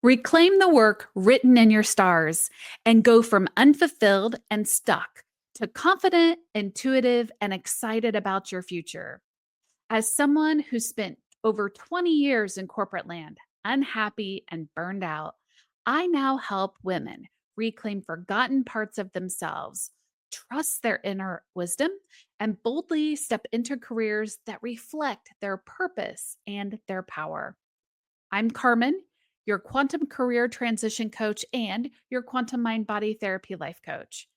Reclaim the work written in your stars and go from unfulfilled and stuck to confident, intuitive, and excited about your future. As someone who spent over 20 years in corporate land, unhappy and burned out, I now help women reclaim forgotten parts of themselves, trust their inner wisdom, and boldly step into careers that reflect their purpose and their power. I'm Karmen, your quantum career transition coach and your quantum mind body therapy life coach.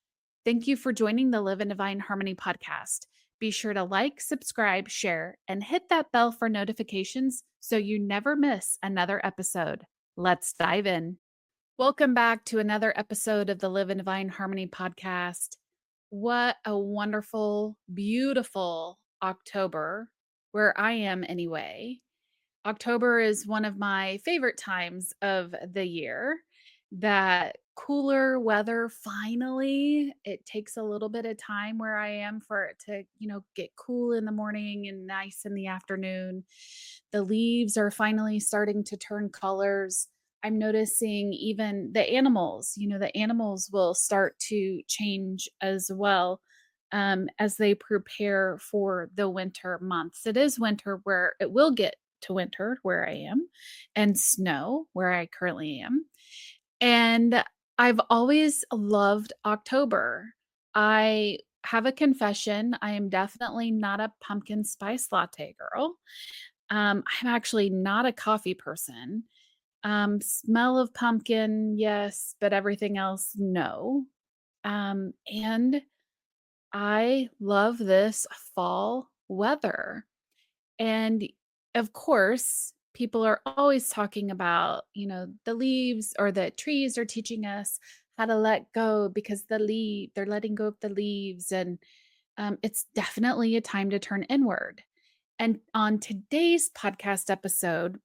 Thank you for joining the Live in Divine Harmony podcast. Be sure to like, subscribe, share, and hit that bell for notifications so you never miss another episode. Let's dive in. Welcome back to another episode of the Live in Divine Harmony podcast. What a wonderful, beautiful October, where I am anyway. October is one of my favorite times of the year. That cooler weather, finally, it takes a little bit of time where I am for it to, get cool in the morning and nice in the afternoon. The leaves are finally starting to turn colors. I'm noticing even the animals, the animals will start to change as well. As they prepare for the winter months. It is winter where it will get to winter where I am and snow where I currently am. And I've always loved October. I have a confession. I am definitely not a pumpkin spice latte girl. I'm actually not a coffee person. Smell of pumpkin, yes, but everything else, no. And I love this fall weather. And of course, people are always talking about, the leaves or the trees are teaching us how to let go because they're letting go of the leaves. And it's definitely a time to turn inward. And on today's podcast episode,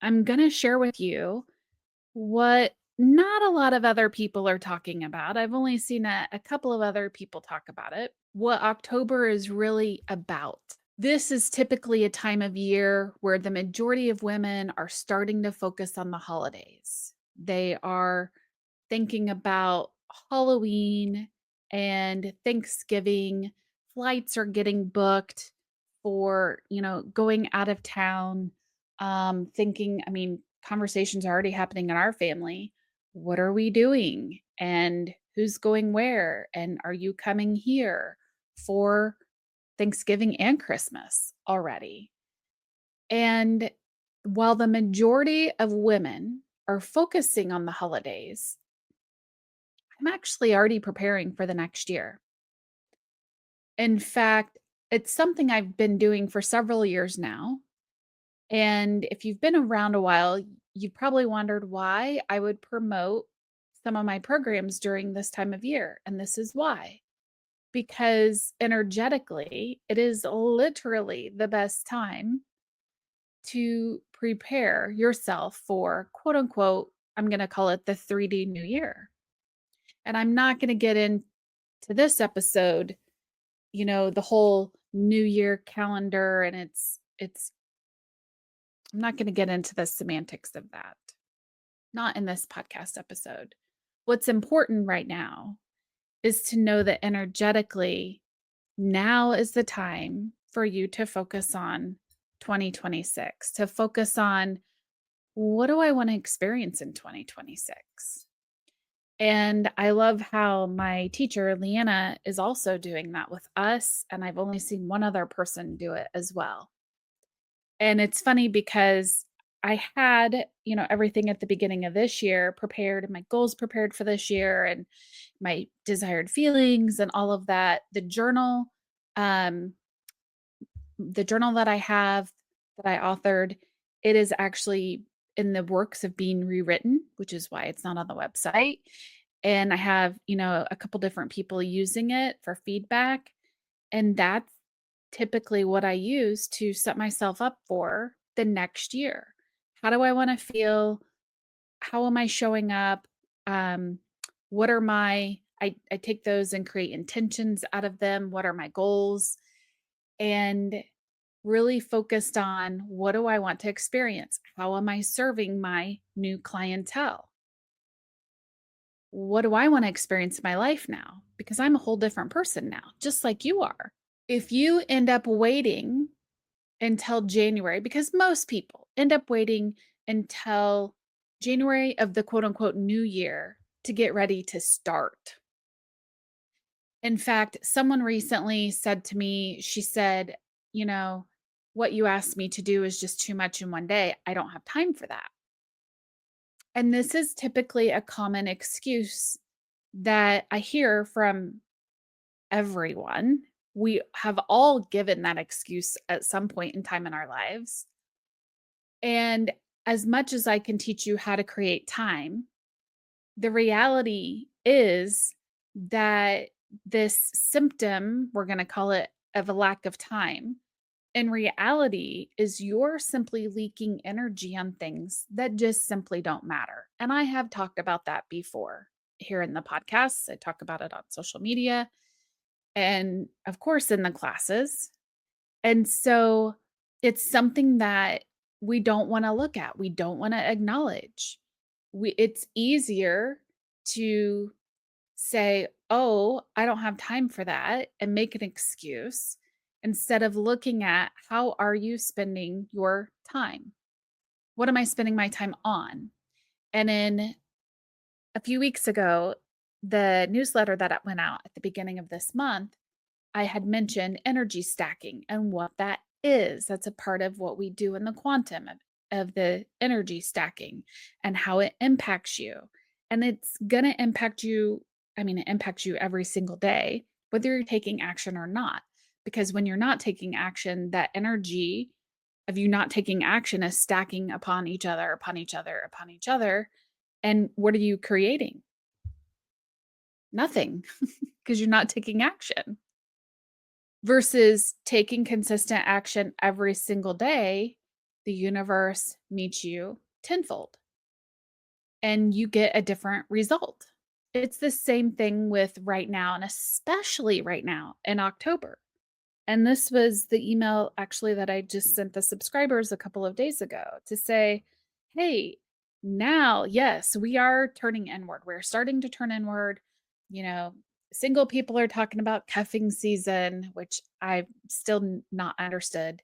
I'm going to share with you what not a lot of other people are talking about. I've only seen a couple of other people talk about it. What October is really about. This is typically a time of year where the majority of women are starting to focus on the holidays. They are thinking about Halloween and Thanksgiving. Flights are getting booked for, going out of town. Conversations are already happening in our family. What are we doing? And who's going where? And are you coming here for Thanksgiving and Christmas already? And while the majority of women are focusing on the holidays, I'm actually already preparing for the next year. In fact, it's something I've been doing for several years now. And if you've been around a while, you've probably wondered why I would promote some of my programs during this time of year. And this is why. Because energetically, it is literally the best time to prepare yourself for quote unquote, I'm going to call it the 3D New Year. And I'm not going to get into this episode, the whole New Year calendar and I'm not going to get into the semantics of that. Not in this podcast episode. What's important right now is to know that energetically, now is the time for you to focus on 2026, to focus on what do I want to experience in 2026? And I love how my teacher, Leanna, is also doing that with us. And I've only seen one other person do it as well. And it's funny because I had, everything at the beginning of this year prepared and my goals prepared for this year and my desired feelings and all of that. Um, the journal that I have that I authored, it is actually in the works of being rewritten, which is why it's not on the website. And I have, a couple different people using it for feedback. And that's typically what I use to set myself up for the next year. How do I want to feel? How am I showing up? What are I take those and create intentions out of them. What are my goals? And really focused on what do I want to experience? How am I serving my new clientele? What do I want to experience in my life now? Because I'm a whole different person now, just like you are. If you end up waiting until January, because most people end up waiting until January of the quote unquote new year to get ready to start. In fact, someone recently said to me, she said, you know, what you asked me to do is just too much in one day. I don't have time for that. And this is typically a common excuse that I hear from everyone. We have all given that excuse at some point in time in our lives. And as much as I can teach you how to create time, the reality is that this symptom, we're going to call it, of a lack of time, in reality is you're simply leaking energy on things that just simply don't matter. And I have talked about that before here in the podcast. I talk about it on social media and, of course, in the classes. And so it's something that we don't want to look at. We don't want to acknowledge. It's easier to say, "Oh, I don't have time for that," and make an excuse instead of looking at how are you spending your time? What am I spending my time on? And in a few weeks ago, the newsletter that went out at the beginning of this month, I had mentioned energy stacking and what that is. That's a part of what we do in the quantum of the energy stacking and how it impacts you. And it's going to impact you. I mean, it impacts you every single day, whether you're taking action or not. Because when you're not taking action, that energy of you not taking action is stacking upon each other, upon each other, upon each other. And what are you creating? Nothing, because you're not taking action. Versus taking consistent action every single day, the universe meets you tenfold and you get a different result. It's the same thing with right now, and especially right now in October. And this was the email actually that I just sent the subscribers a couple of days ago to say, hey, now, yes, we are turning inward. We're starting to turn inward. You know, single people are talking about cuffing season, which I've still not understood.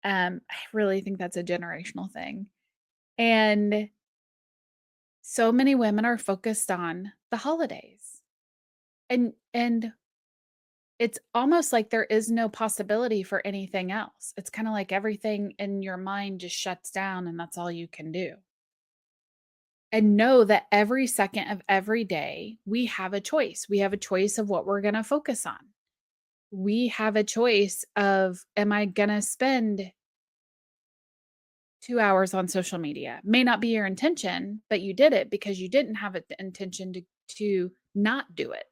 I really think that's a generational thing. And so many women are focused on the holidays. And it's almost like there is no possibility for anything else. It's kind of like everything in your mind just shuts down and that's all you can do. And know that every second of every day, we have a choice. We have a choice of what we're going to focus on. We have a choice of, am I going to spend 2 hours on social media? May not be your intention, but you did it because you didn't have the intention to not do it.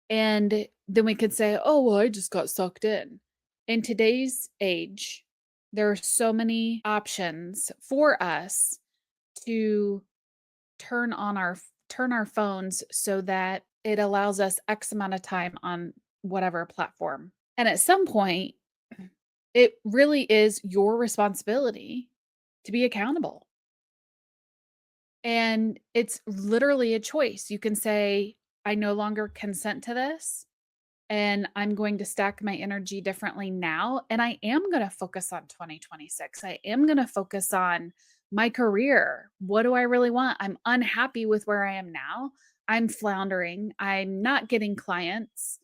And then we could say, oh, well, I just got sucked in. In today's age, there are so many options for us to turn our phones so that it allows us X amount of time on whatever platform. And at some point, it really is your responsibility to be accountable. And it's literally a choice. You can say, I no longer consent to this. And I'm going to stack my energy differently now. And I am going to focus on 2026. I am going to focus on my career. What do I really want? I'm unhappy with where I am now. I'm floundering. I'm not getting clients.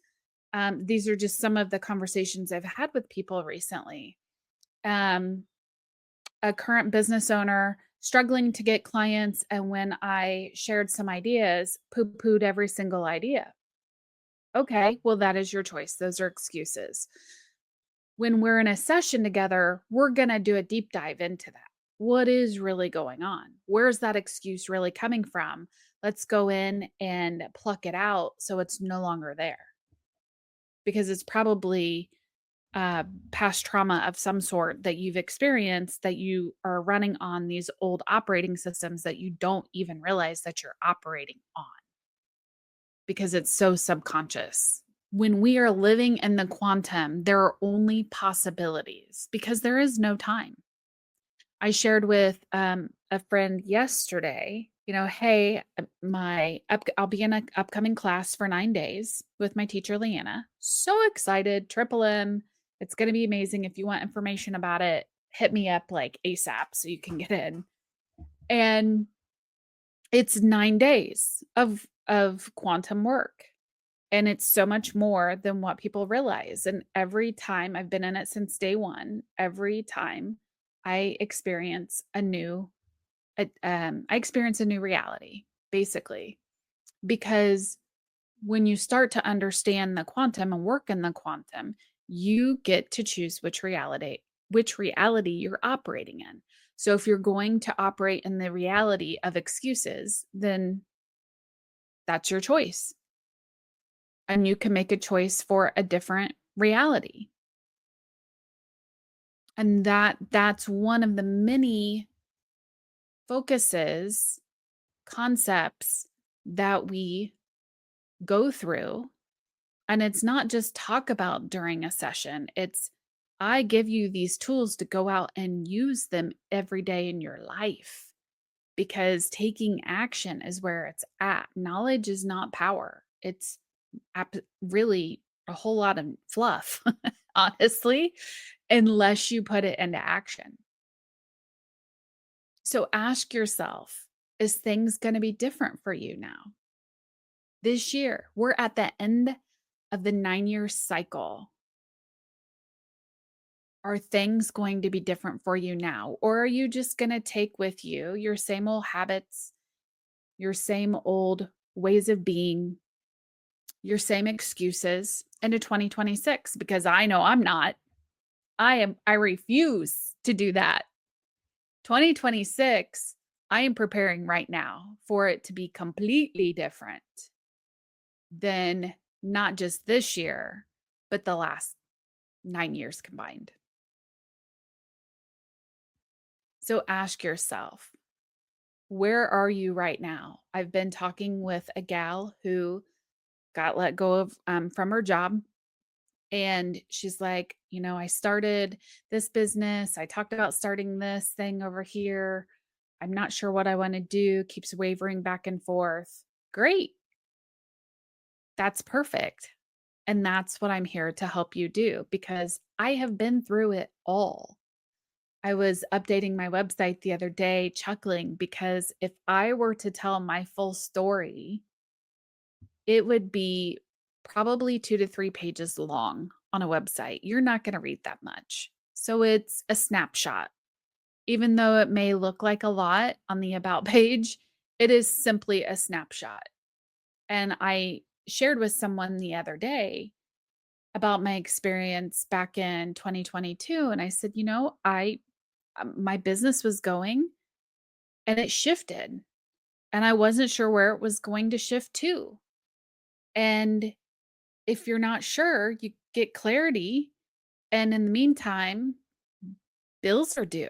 These are just some of the conversations I've had with people recently. A current business owner struggling to get clients. And when I shared some ideas, poo-pooed every single idea. Okay, well, that is your choice. Those are excuses. When we're in a session together, we're going to do a deep dive into that. What is really going on? Where's that excuse really coming from? Let's go in and pluck it out so it's no longer there. Because it's probably past trauma of some sort that you've experienced that you are running on these old operating systems that you don't even realize that you're operating on because it's so subconscious. When we are living in the quantum, there are only possibilities because there is no time. I shared with a friend yesterday, hey, I'll be in an upcoming class for 9 days with my teacher, Leanna. So excited, triple M. It's going to be amazing. If you want information about it, hit me up like ASAP so you can get in. And it's 9 days of quantum work. And it's so much more than what people realize. And every time I've been in it since day one, every time I experience a new, I experience a new reality, basically, because when you start to understand the quantum and work in the quantum, you get to choose which reality you're operating in. So if you're going to operate in the reality of excuses, then that's your choice. And you can make a choice for a different reality. And that's one of the many focuses, concepts that we go through. And it's not just talk about during a session. It's I give you these tools to go out and use them every day in your life because taking action is where it's at. Knowledge is not power. It's really a whole lot of fluff, honestly, unless you put it into action. So ask yourself, is things going to be different for you now? This year, we're at the end of the 9-year cycle. Are things going to be different for you now? Or are you just going to take with you your same old habits, your same old ways of being, your same excuses into 2026? Because I know I'm not. I refuse to do that. 2026, I am preparing right now for it to be completely different than not just this year, but the last 9 years combined. So ask yourself, where are you right now? I've been talking with a gal who got let go of from her job. And she's like, I started this business. I talked about starting this thing over here. I'm not sure what I want to do, keeps wavering back and forth. Great. That's perfect. And that's what I'm here to help you do because I have been through it all. I was updating my website the other day, chuckling because if I were to tell my full story, it would be probably 2 to 3 pages long on a website. You're not going to read that much. So it's a snapshot. Even though it may look like a lot on the about page, it is simply a snapshot. And I shared with someone the other day about my experience back in 2022. And I said, my business was going and it shifted. And I wasn't sure where it was going to shift to. And if you're not sure, you get clarity. And in the meantime, bills are due.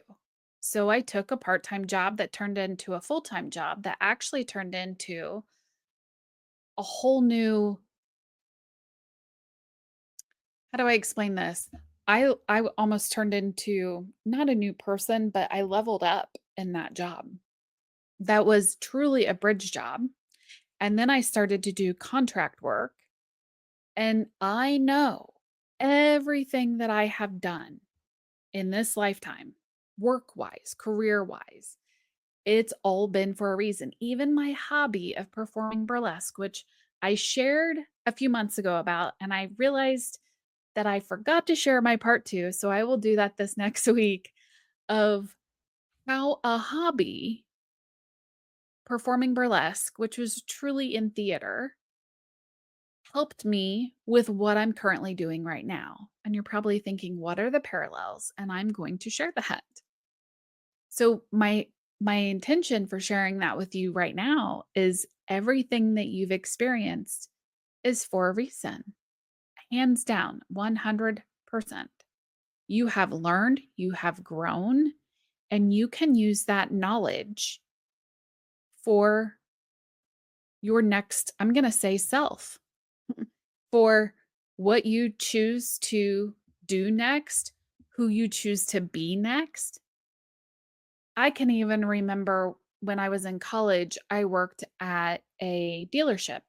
So I took a part-time job that turned into a full-time job that actually turned into a whole new, how do I explain this? I almost turned into not a new person, but I leveled up in that job. That was truly a bridge job. And then I started to do contract work. And I know everything that I have done in this lifetime, work wise, career wise, it's all been for a reason. Even my hobby of performing burlesque, which I shared a few months ago about, and I realized that I forgot to share my part two. So I will do that this next week of how a hobby, performing burlesque, which was truly in theater, helped me with what I'm currently doing right now. And you're probably thinking, what are the parallels? And I'm going to share that. So my intention for sharing that with you right now is everything that you've experienced is for a reason. Hands down, 100%. You have learned, you have grown, and you can use that knowledge for your next, I'm going to say self, for what you choose to do next, who you choose to be next. I can even remember when I was in college, I worked at a dealership.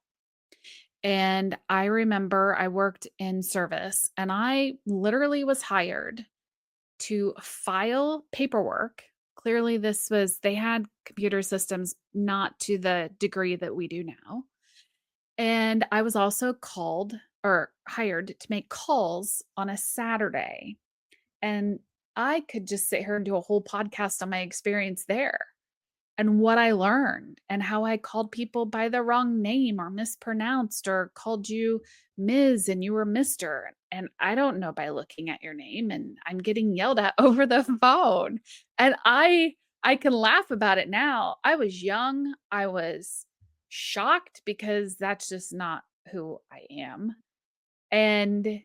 And I remember I worked in service and I literally was hired to file paperwork. Clearly, they had computer systems not to the degree that we do now. And I was also called or hired to make calls on a Saturday. And I could just sit here and do a whole podcast on my experience there and what I learned and how I called people by the wrong name or mispronounced or called you Ms. and you were Mr. And I don't know by looking at your name and I'm getting yelled at over the phone. And I can laugh about it now. I was young. I was shocked because that's just not who I am. And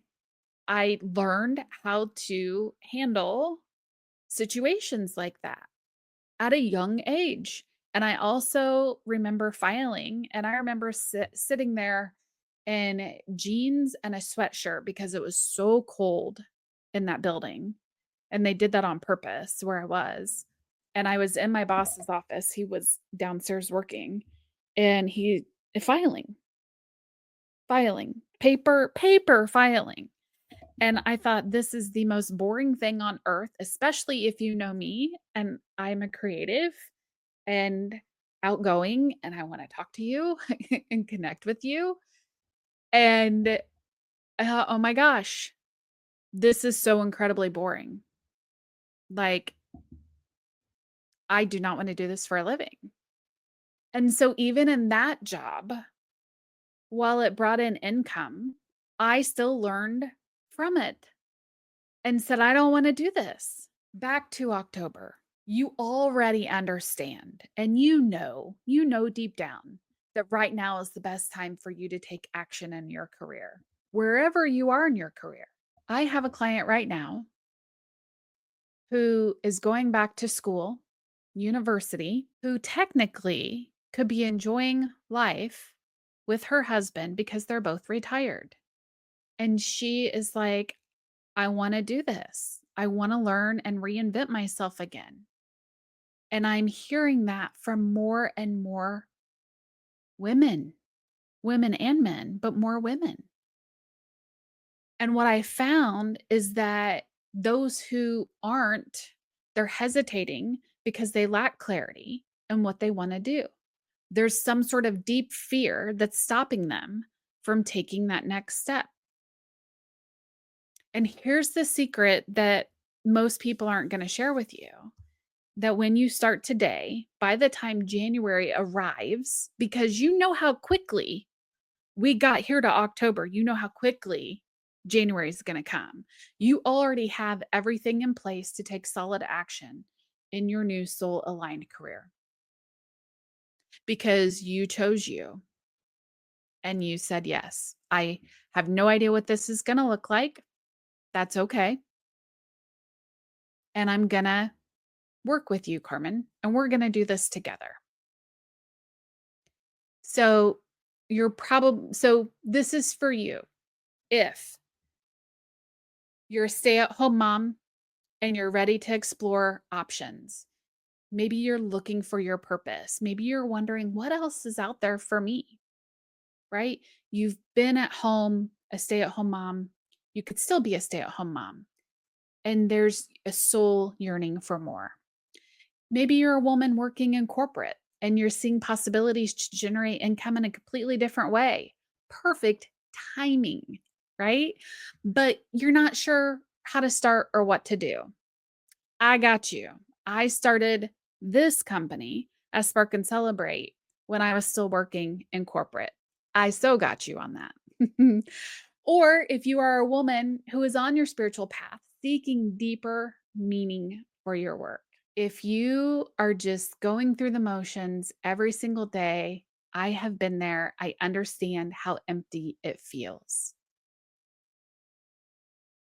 I learned how to handle situations like that at a young age. And I also remember filing, and I remember sitting there in jeans and a sweatshirt because it was so cold in that building. And they did that on purpose where I was. And I was in my boss's office. He was downstairs working and he filing, paper filing. And I thought this is the most boring thing on earth, especially if you know me and I'm a creative and outgoing and I want to talk to you and connect with you. And oh my gosh, this is so incredibly boring. Like, I do not want to do this for a living. And so, even in that job, while it brought in income, I still learned from it and said, I don't want to do this. Back to October. You already understand and you know deep down that right now is the best time for you to take action in your career, wherever you are in your career. I have a client right now who is going back to school, university, who technically could be enjoying life with her husband because they're both retired. And she is like, I want to do this. I want to learn and reinvent myself again. And I'm hearing that from more and more women, women and men, but more women. And what I found is that those who aren't, they're hesitating because they lack clarity in what they want to do. There's some sort of deep fear that's stopping them from taking that next step. And here's the secret that most people aren't going to share with you, that when you start today, by the time January arrives, because you know how quickly we got here to October, you know how quickly January is going to come. You already have everything in place to take solid action in your new soul aligned career because you chose you and you said, yes, I have no idea what this is going to look like. That's okay. And I'm going to work with you, Karmen, and we're going to do this together. So this is for you. If you're a stay-at-home mom and you're ready to explore options, maybe you're looking for your purpose. Maybe you're wondering what else is out there for me, right? You've been at home, a stay-at-home mom. You could still be a stay-at-home mom. And there's a soul yearning for more. Maybe you're a woman working in corporate and you're seeing possibilities to generate income in a completely different way. Perfect timing, right? But you're not sure how to start or what to do. I got you. I started this company as Spark and Celebrate when I was still working in corporate. I so got you on that. Or if you are a woman who is on your spiritual path, seeking deeper meaning for your work. If you are just going through the motions every single day, I have been there. I understand how empty it feels.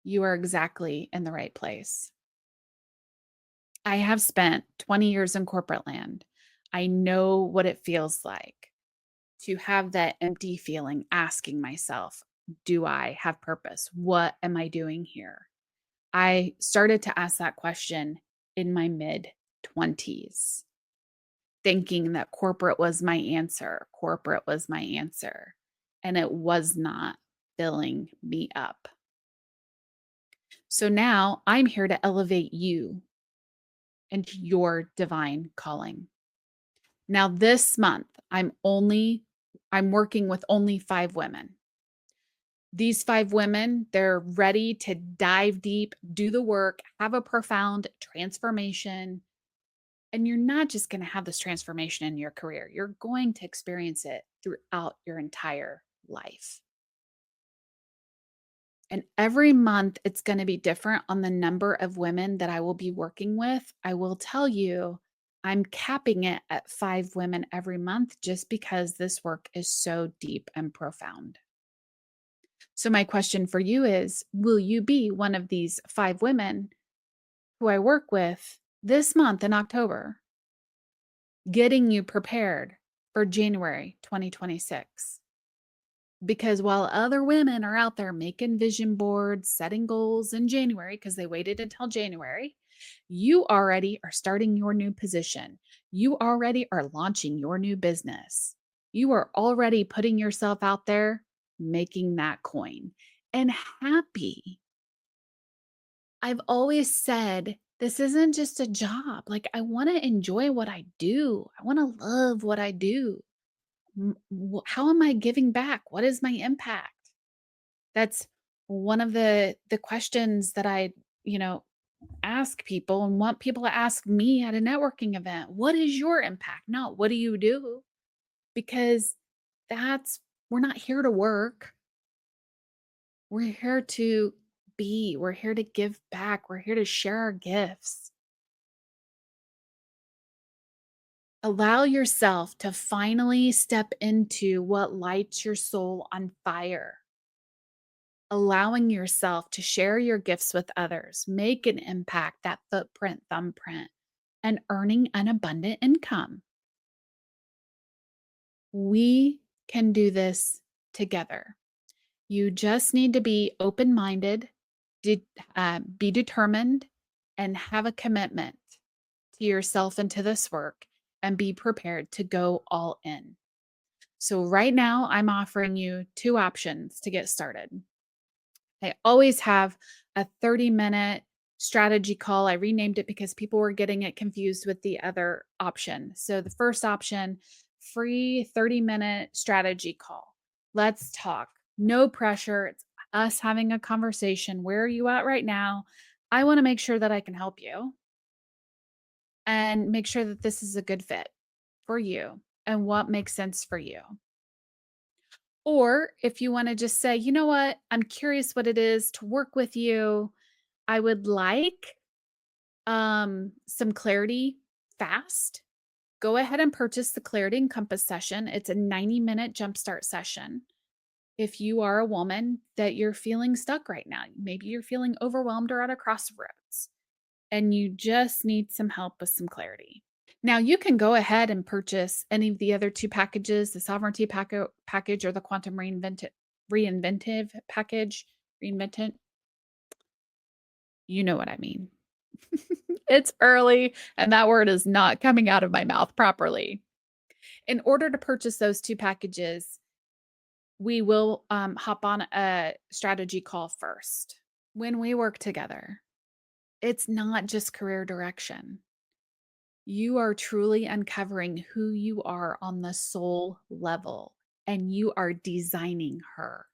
You are exactly in the right place. I have spent 20 years in corporate land. I know what it feels like to have that empty feeling, asking myself, do I have purpose? What am I doing here? I started to ask that question in my mid 20s, thinking that corporate was my answer. Corporate was my answer. And it was not filling me up. So now I'm here to elevate you into your divine calling. Now this month, I'm working with only 5 women. These 5 women, they're ready to dive deep, do the work, have a profound transformation. And you're not just going to have this transformation in your career, you're going to experience it throughout your entire life. And every month, it's going to be different on the number of women that I will be working with. I will tell you, I'm capping it at 5 women every month just because this work is so deep and profound. So, my question for you is, will you be one of these 5 women who I work with this month in October, getting you prepared for January 2026? Because while other women are out there making vision boards, setting goals in January, because they waited until January, you already are starting your new position. You already are launching your new business. You are already putting yourself out there, making that coin and happy. I've always said, this isn't just a job. Like, I want to enjoy what I do, I want to love what I do. How am I giving back? What is my impact? That's one of the questions that I, you know, ask people and want people to ask me at a networking event. What is your impact? Not what do you do? Because that's we're not here to work. We're here to be. We're here to give back. We're here to share our gifts. Allow yourself to finally step into what lights your soul on fire. Allowing yourself to share your gifts with others, make an impact, that footprint, thumbprint, and earning an abundant income. We can do this together. You just need to be open minded, be determined, and have a commitment to yourself and to this work, and be prepared to go all in. So, right now, I'm offering you 2 options to get started. I always have a 30-minute strategy call. I renamed it because people were getting it confused with the other option. So the first option, free 30-minute strategy call. Let's talk. No pressure. It's us having a conversation. Where are you at right now? I want to make sure that I can help you and make sure that this is a good fit for you and what makes sense for you. Or if you want to just say, you know what, I'm curious what it is to work with you. I would like some clarity fast. Go ahead and purchase the Clarity and Compass session. It's a 90-minute jumpstart session. If you are a woman that you're feeling stuck right now, maybe you're feeling overwhelmed or at a crossroads, and you just need some help with some clarity. Now, you can go ahead and purchase any of the other 2 packages, the Sovereignty package or the Quantum Reinventive package. Reinventant. You know what I mean. It's early, and that word is not coming out of my mouth properly. In order to purchase those 2 packages, we will hop on a strategy call first. When we work together, it's not just career direction. You are truly uncovering who you are on the soul level, and you are designing her.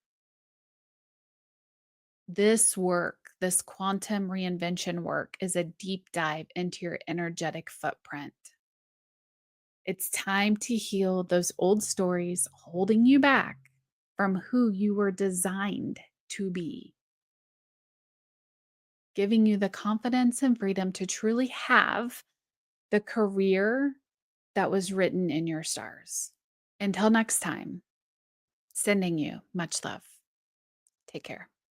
This work, this quantum reinvention work, is a deep dive into your energetic footprint. It's time to heal those old stories holding you back from who you were designed to be, giving you the confidence and freedom to truly have the career that was written in your stars. Until next time, sending you much love. Take care.